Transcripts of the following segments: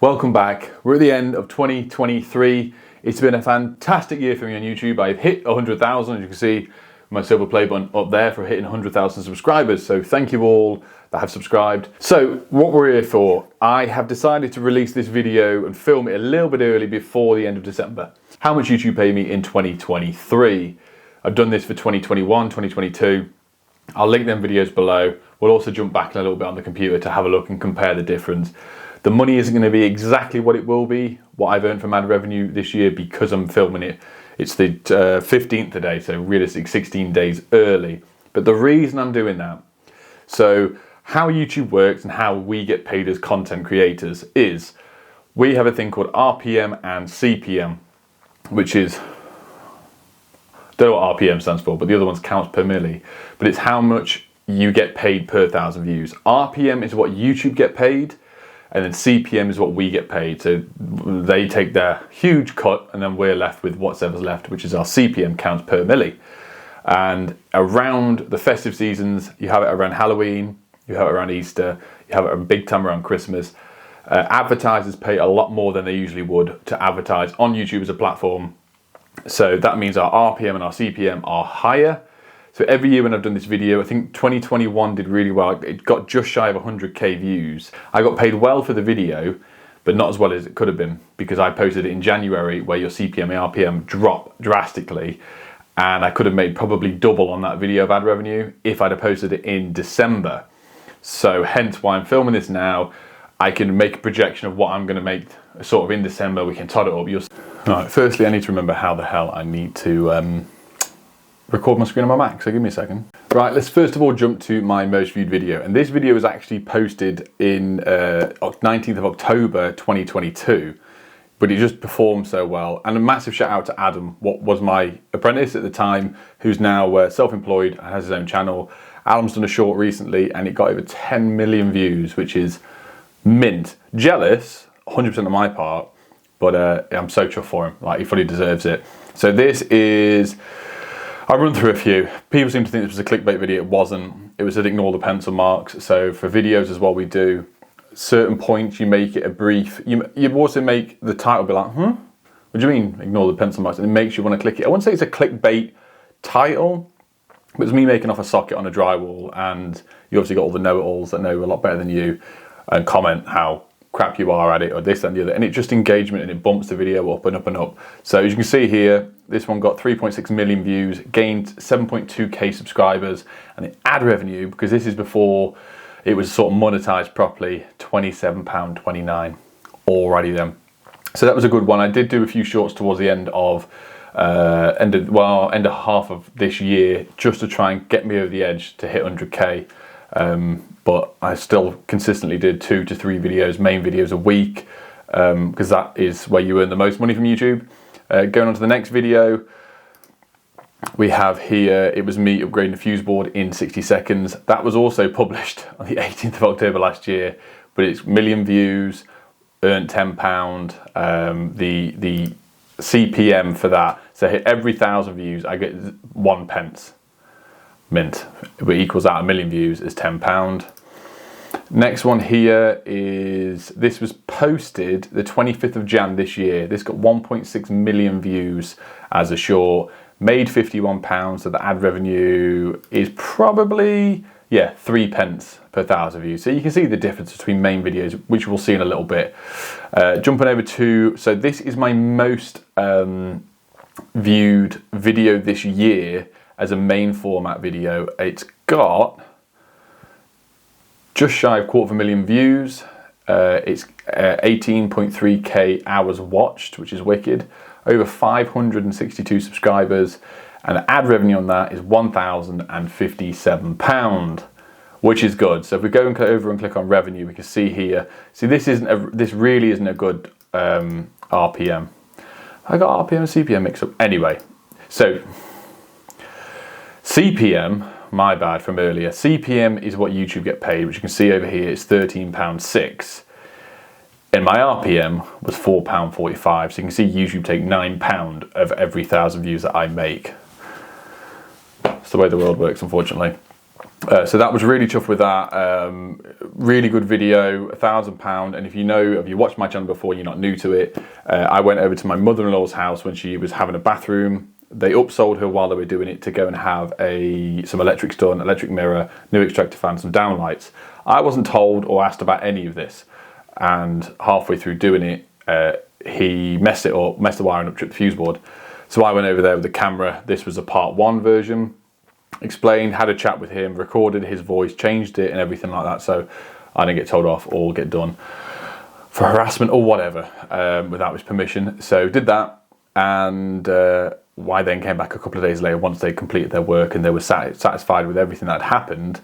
Welcome back. We're at the end of 2023. It's been a fantastic year for me on YouTube. I've hit 100,000, as you can see my silver play button up there for hitting 100,000 subscribers. So thank you all that have subscribed. So what we're here for, I have decided to release this video and film it a little bit early before the end of December. How much YouTube paid me in 2023. I've done this for 2021, 2022. I'll link them videos below. We'll also jump back a little bit on the computer to have a look and compare the difference. The money isn't going to be exactly what it will be, what I've earned from ad revenue this year, because I'm filming it. It's the 15th today, so realistic 16 days early. But the reason I'm doing that, so how YouTube works and how we get paid as content creators is we have a thing called RPM and CPM, which is, don't know what RPM stands for, but the other one's counts per milli. But it's how much you get paid per 1,000 views. RPM is what YouTube get paid, and then CPM is what we get paid. So they take their huge cut and then we're left with whatever's left, which is our CPM, counts per milli. And around the festive seasons, you have it around Halloween, you have it around Easter, you have it big time around Christmas. Advertisers pay a lot more than they usually would to advertise on YouTube as a platform. So that means our RPM and our CPM are higher. So every year when I've done this video, I think 2021 did really well. It got just shy of 100k views. I got paid well for the video, but not as well as it could have been, because I posted it in January where your CPM and RPM drop drastically. And I could have made probably double on that video of ad revenue if I'd have posted it in December. So hence why I'm filming this now. I can make a projection of what I'm going to make sort of in December. We can tot it up. Right, firstly, I need to remember how the hell I need to record my screen on my Mac, so give me a second. Right, let's first of all jump to my most viewed video. And this video was actually posted in 19th of October 2022, but it just performed so well. And a massive shout out to Adam, what was my apprentice at the time, who's now self-employed and has his own channel. Adam's done a short recently and it got over 10 million views, which is mint. Jealous, 100% on my part, but I'm so chuffed for him. Like, he fully deserves it. So this is, I'll run through a few. People seem to think this was a clickbait video. It wasn't. It was to ignore the pencil marks. So for videos as well, we do certain points, you make it a brief. You also make the title be like, what do you mean ignore the pencil marks? And it makes you want to click it. I wouldn't say it's a clickbait title, but it's me making off a socket on a drywall, and you obviously got all the know-it-alls that know a lot better than you and comment how crap you are at it, or this and the other, and it just engagement, and it bumps the video up and up and up. So as you can see here, this one got 3.6 million views, gained 7.2k subscribers, and the ad revenue, because this is before it was sort of monetized properly, £27.29 already then. So that was a good one. I did do a few shorts towards the end of end of half of this year, just to try and get me over the edge to hit 100k. But I still consistently did 2 to 3 videos, main videos a week, because that is where you earn the most money from YouTube. Going on to the next video, we have here, it was me upgrading a fuse board in 60 seconds. That was also published on the 18th of October last year, but it's million views, earned £10. The CPM for that, so hit every 1,000 views, I get 1 pence. Mint, which equals out 1 million views is £10. Next one here is, this was posted the 25th of Jan this year. This got 1.6 million views as a short, made £51, so the ad revenue is probably, 3 pence per 1,000 views. So you can see the difference between main videos, which we'll see in a little bit. Jumping over to, so this is my most viewed video this year as a main format video. It's got just shy of 250,000 views. It's 18.3k hours watched, which is wicked. Over 562 subscribers, and the ad revenue on that is £1,057, which is good. So if we go and over and click on revenue, we can see here. See, this really isn't a good RPM. I got RPM and CPM mixed up. Anyway, so CPM, my bad from earlier. CPM is what YouTube get paid, which you can see over here, it's £13.06. And my RPM was £4.45. So you can see YouTube take £9 of every 1,000 views that I make. That's the way the world works, unfortunately. So that was really chuffed with that. Really good video, £1,000. And if you watched my channel before, you're not new to it. I went over to my mother-in-law's house when she was having a bathroom. They upsold her while they were doing it to go and have some electrics done, electric mirror, new extractor fan, some downlights. I wasn't told or asked about any of this. And halfway through doing it, he messed it up, messed the wiring up, tripped the fuse board. So I went over there with the camera. This was a part 1 version. Explained, had a chat with him, recorded his voice, changed it and everything like that, so I didn't get told off or get done for harassment or whatever without his permission. So did that, and I then came back a couple of days later once they completed their work and they were satisfied with everything that had happened.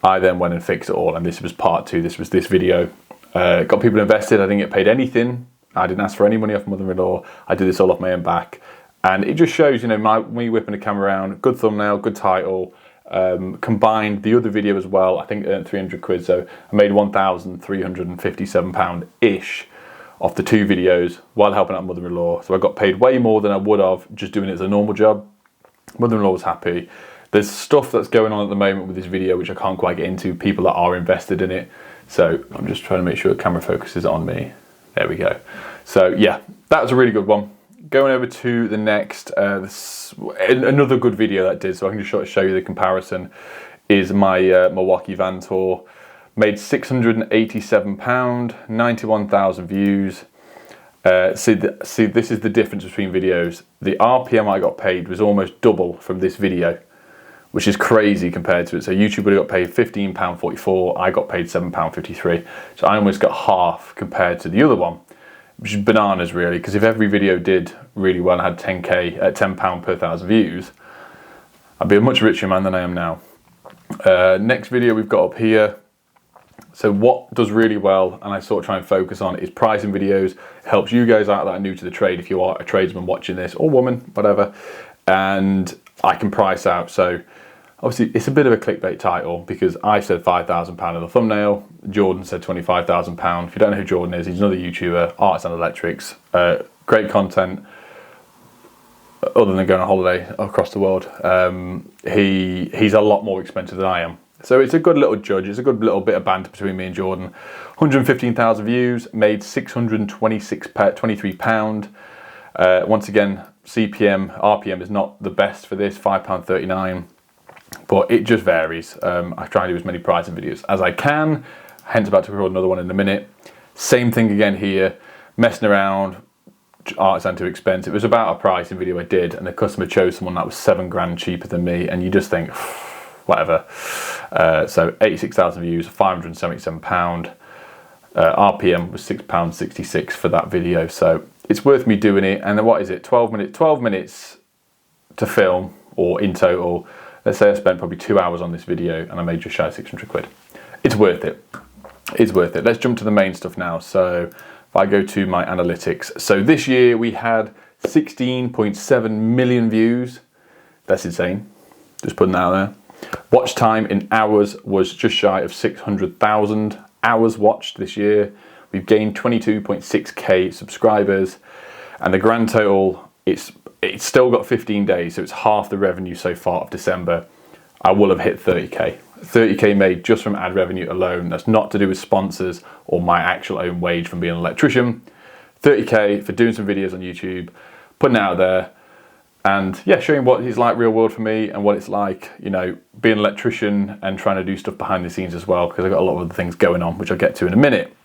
I then went and fixed it all, and this was part 2. This was this video. Got people invested. I didn't get paid anything. I didn't ask for any money off mother-in-law. I did this all off my own back. And it just shows, me whipping the camera around, good thumbnail, good title, combined the other video as well. I think earned 300 quid, so I made £1,357-ish off the 2 videos while helping out mother-in-law. So I got paid way more than I would have just doing it as a normal job. Mother-in-law was happy. There's stuff that's going on at the moment with this video which I can't quite get into, people that are invested in it. So I'm just trying to make sure the camera focuses on me. There we go. So yeah, that was a really good one. Going over to the next, another good video that did, so I can just show you the comparison, is my Milwaukee van tour. Made £687, 91,000 views. See, this is the difference between videos. The RPM I got paid was almost double from this video, which is crazy compared to it. So YouTube would have got paid £15.44, I got paid £7.53. So I almost got half compared to the other one, which is bananas really, because if every video did really well and had 10k at £10 per 1,000 views, I'd be a much richer man than I am now. Next video we've got up here. So what does really well, and I sort of try and focus on, is pricing videos. It helps you guys out that are new to the trade, if you are a tradesman watching this, or woman, whatever, and I can price out. So obviously it's a bit of a clickbait title because I said £5,000 in the thumbnail, Jordan said £25,000. If you don't know who Jordan is, he's another YouTuber, arts and electrics, great content, other than going on holiday across the world. He's a lot more expensive than I am. So it's a good little judge, it's a good little bit of banter between me and Jordan. 115,000 views, made £623. Once again, RPM is not the best for this, £5.39. But it just varies. I try and do as many pricing videos as I can, hence about to record another one in a minute. Same thing again here, messing around, artisan too expensive. It was about a pricing video I did, and the customer chose someone that was £7 cheaper than me, and you just think, whatever. So 86,000 views, £577. RPM was £6.66 for that video, so it's worth me doing it. And then what is it, 12 minutes to film, or in total. Let's say I spent probably 2 hours on this video and I made just shy of 600 quid. It's worth it. It's worth it. Let's jump to the main stuff now. So if I go to my analytics. So this year we had 16.7 million views. That's insane. Just putting that out there. Watch time in hours was just shy of 600,000 hours watched this year. We've gained 22.6k subscribers, and the grand total, it's still got 15 days, so it's half the revenue so far of December. I will have hit 30k. 30k made just from ad revenue alone. That's not to do with sponsors or my actual own wage from being an electrician. 30k for doing some videos on YouTube, putting it out there, and yeah, showing what it's like real world for me and what it's like, being an electrician and trying to do stuff behind the scenes as well, because I've got a lot of other things going on, which I'll get to in a minute.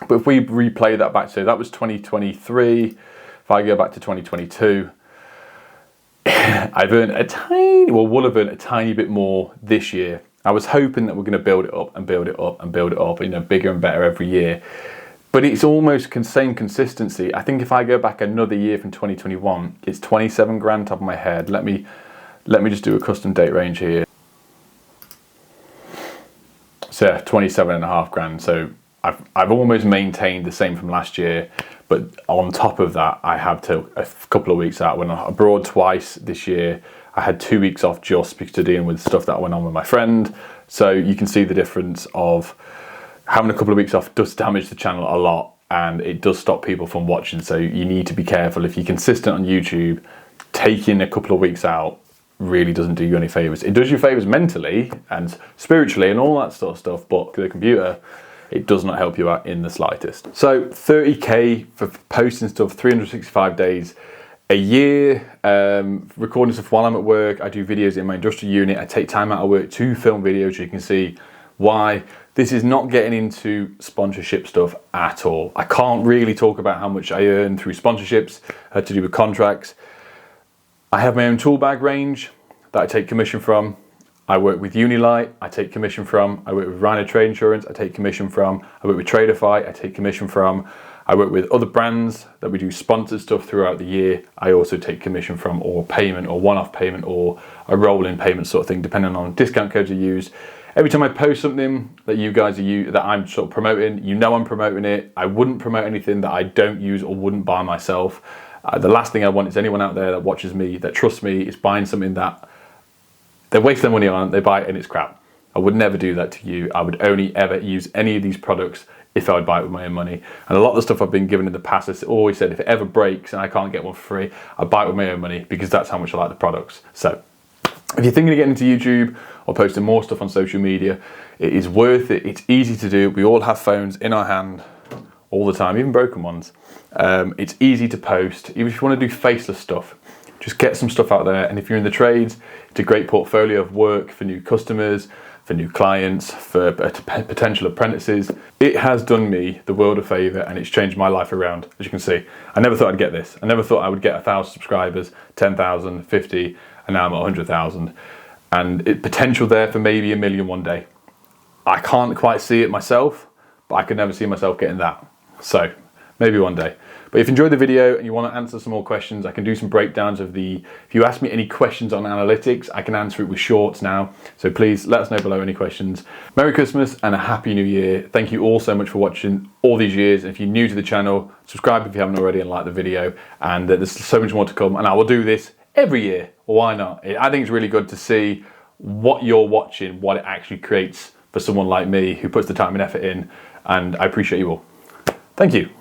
But if we replay that back, so that was 2023. If I go back to 2022, I've earned will have earned a tiny bit more this year. I was hoping that we're going to build it up and build it up and build it up, bigger and better every year. But it's almost same consistency. I think if I go back another year from 2021, it's 27 grand top of my head. Let me just do a custom date range here. So yeah, 27.5 grand. So I've almost maintained the same from last year. But on top of that, I have took a couple of weeks out. I went abroad twice this year. I had 2 weeks off just because of dealing with stuff that went on with my friend. So you can see the difference of having a couple of weeks off does damage the channel a lot, and it does stop people from watching. So you need to be careful. If you're consistent on YouTube, taking a couple of weeks out really doesn't do you any favors. It does you favors mentally and spiritually and all that sort of stuff, but for the computer, it does not help you out in the slightest. So 30K for posting stuff 365 days a year, recording stuff while I'm at work. I do videos in my industrial unit. I take time out of work to film videos. You can see why this is not getting into sponsorship stuff at all. I can't really talk about how much I earn through sponsorships to do with contracts. I have my own tool bag range that I take commission from. I work with Unilight, I take commission from. I work with Rhino Trade Insurance, I take commission from. I work with Traderify, I take commission from. I work with other brands that we do sponsored stuff throughout the year. I also take commission from, or payment, or one-off payment, or a roll-in payment sort of thing, depending on discount codes you use. Every time I post something that you guys are that I'm sort of promoting, you know I'm promoting it. I wouldn't promote anything that I don't use or wouldn't buy myself. The last thing I want is anyone out there that watches me, that trusts me, is buying something that they waste their money on, they buy it and it's crap. I would never do that to you. I would only ever use any of these products if I would buy it with my own money. And a lot of the stuff I've been given in the past, I've always said if it ever breaks and I can't get one for free, I buy it with my own money because that's how much I like the products. So if you're thinking of getting into YouTube or posting more stuff on social media, it is worth it. It's easy to do. We all have phones in our hand all the time, even broken ones. It's easy to post. Even if you want to do faceless stuff, just get some stuff out there. And if you're in the trades, it's a great portfolio of work for new customers, for new clients, for potential apprentices. It has done me the world of favour and it's changed my life around, as you can see. I never thought I'd get this. I never thought I would get 1,000 subscribers, 10,000, 50, and now I'm at 100,000. And potential there for maybe 1 million one day. I can't quite see it myself, but I could never see myself getting that. So maybe one day. But if you enjoyed the video and you want to answer some more questions, I can do some breakdowns of if you ask me any questions on analytics, I can answer it with shorts now. So please let us know below any questions. Merry Christmas and a Happy New Year. Thank you all so much for watching all these years. And if you're new to the channel, subscribe if you haven't already and like the video. And there's so much more to come. And I will do this every year. Well, why not? I think it's really good to see what you're watching, what it actually creates for someone like me who puts the time and effort in. And I appreciate you all. Thank you.